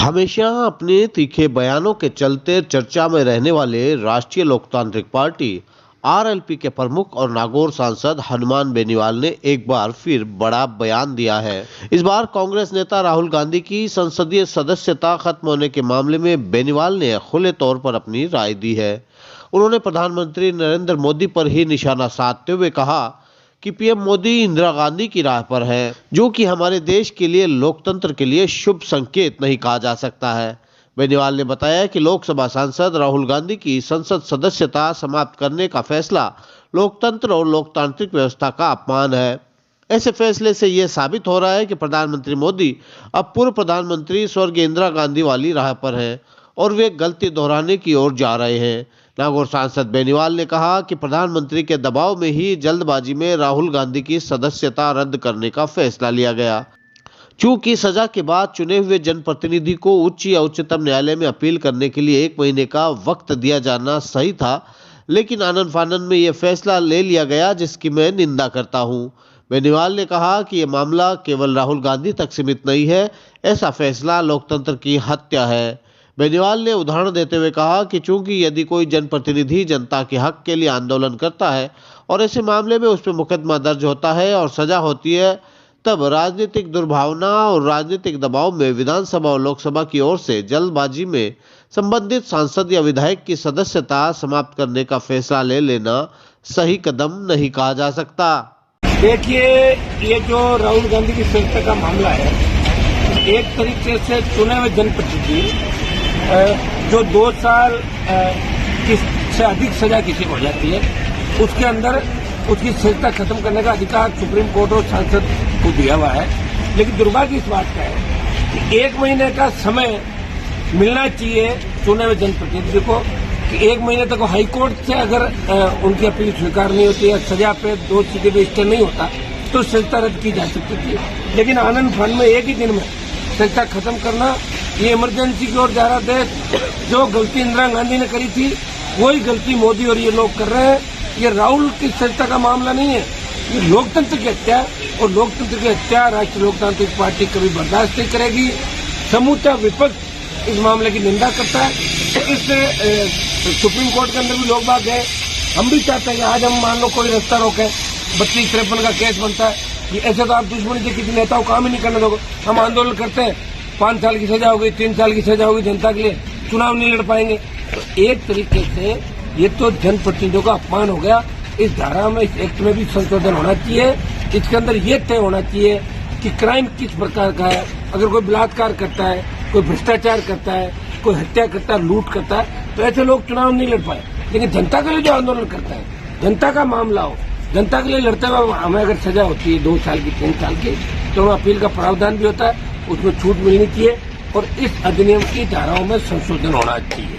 हमेशा अपने तीखे बयानों के चलते चर्चा में रहने वाले राष्ट्रीय लोकतांत्रिक पार्टी आरएलपी के प्रमुख और नागौर सांसद हनुमान बेनीवाल ने एक बार फिर बड़ा बयान दिया है। इस बार कांग्रेस नेता राहुल गांधी की संसदीय सदस्यता खत्म होने के मामले में बेनीवाल ने खुले तौर पर अपनी राय दी है। उन्होंने प्रधानमंत्री नरेंद्र मोदी पर ही निशाना साधते हुए कहा कि पीएम मोदी इंदिरा गांधी की राह पर है, जो कि हमारे देश के लिए, लोकतंत्र के लिए शुभ संकेत नहीं कहा जा सकता है। बेनीवाल ने बताया कि लोकसभा सांसद राहुल गांधी की संसद सदस्यता समाप्त करने का फैसला लोकतंत्र और लोकतांत्रिक व्यवस्था का अपमान है। ऐसे फैसले से यह साबित हो रहा है कि प्रधानमंत्री मोदी अब पूर्व प्रधानमंत्री स्वर्गीय इंदिरा गांधी वाली राह पर हैं और वे गलती दोहराने की ओर जा रहे हैं। नागौर सांसद बेनीवाल ने कहा कि प्रधानमंत्री के दबाव में ही जल्दबाजी में राहुल गांधी की सदस्यता रद्द करने का फैसला लिया गया। चूंकि सजा के बाद चुने हुए जनप्रतिनिधि को उच्च या उच्चतम न्यायालय में अपील करने के लिए 1 महीने का वक्त दिया जाना सही था, लेकिन आनन फानन में यह फैसला ले लिया गया, जिसकी मैं निंदा करता हूं। बेनीवाल ने कहा कि यह मामला केवल राहुल गांधी तक सीमित नहीं है, ऐसा फैसला लोकतंत्र की हत्या है। बेनीवाल ने उदाहरण देते हुए कहा कि चूंकि यदि कोई जनप्रतिनिधि जनता के हक के लिए आंदोलन करता है और ऐसे मामले में उस पर मुकदमा दर्ज होता है और सजा होती है, तब राजनीतिक दुर्भावना और राजनीतिक दबाव में विधानसभा और लोकसभा की ओर से जल्दबाजी में संबंधित सांसद या विधायक की सदस्यता समाप्त करने का फैसला ले लेना सही कदम नहीं कहा जा सकता। देखिए, ये जो राहुल गांधी की सदस्यता का मामला है, एक तरीके से चुने हुए जनप्रतिनिधि जो 2 साल से अधिक सजा किसी को हो जाती है, उसके अंदर उसकी सदस्यता खत्म करने का अधिकार सुप्रीम कोर्ट और सांसद को दिया हुआ है। लेकिन दुर्भाग्य इस बात का है कि 1 महीने का समय मिलना चाहिए चुने हुए जनप्रतिनिधि को, कि 1 महीने तक हाई कोर्ट से अगर उनकी अपील स्वीकार नहीं होती है, सजा पे 2 चीजें भी स्टे नहीं होता, तो सदस्यता रद्द की जा सकती थी। लेकिन आनंद फन में एक ही दिन में सदस्यता खत्म करना, ये इमरजेंसी की ओर जा रहा देश। जो गलती इंदिरा गांधी ने करी थी, वही गलती मोदी और ये लोग कर रहे हैं। ये राहुल की सदस्यता का मामला नहीं है, ये लोकतंत्र की हत्या, और लोकतंत्र की हत्या राष्ट्रीय लोकतांत्रिक पार्टी कभी बर्दाश्त नहीं करेगी। समूचा विपक्ष इस मामले की निंदा करता है। इस सुप्रीम कोर्ट के अंदर भी लोग बाग गए। हम भी चाहते हैं कि आज हम मान लो कोई रास्ता रोके, 32-53 का केस बनता है, ये ऐसे तो आप दुश्मनी से किसी नेता को काम ही नहीं करने दोगे। हम आंदोलन करते हैं, 5 साल की सजा होगी, 3 साल की सजा होगी जनता के लिए, चुनाव नहीं लड़ पाएंगे। तो एक तरीके से ये तो जनप्रतिनिधियों का अपमान हो गया। इस धारा में, इस एक्ट में भी संशोधन होना चाहिए। इसके अंदर ये तय होना चाहिए कि क्राइम किस प्रकार का है। अगर कोई बलात्कार करता है, कोई भ्रष्टाचार करता है, कोई हत्या करता है, लूट करता है, तो ऐसे लोग चुनाव नहीं लड़ पाए। लेकिन जनता के लिए जो आंदोलन करता है, जनता का मामला हो, जनता के लिए लड़ते हुए हमें अगर सजा होती है 2 साल की, 3 साल की, तो अपील का प्रावधान भी होता है, उसमें छूट मिलनी चाहिए और इस अधिनियम की धाराओं में संशोधन होना चाहिए।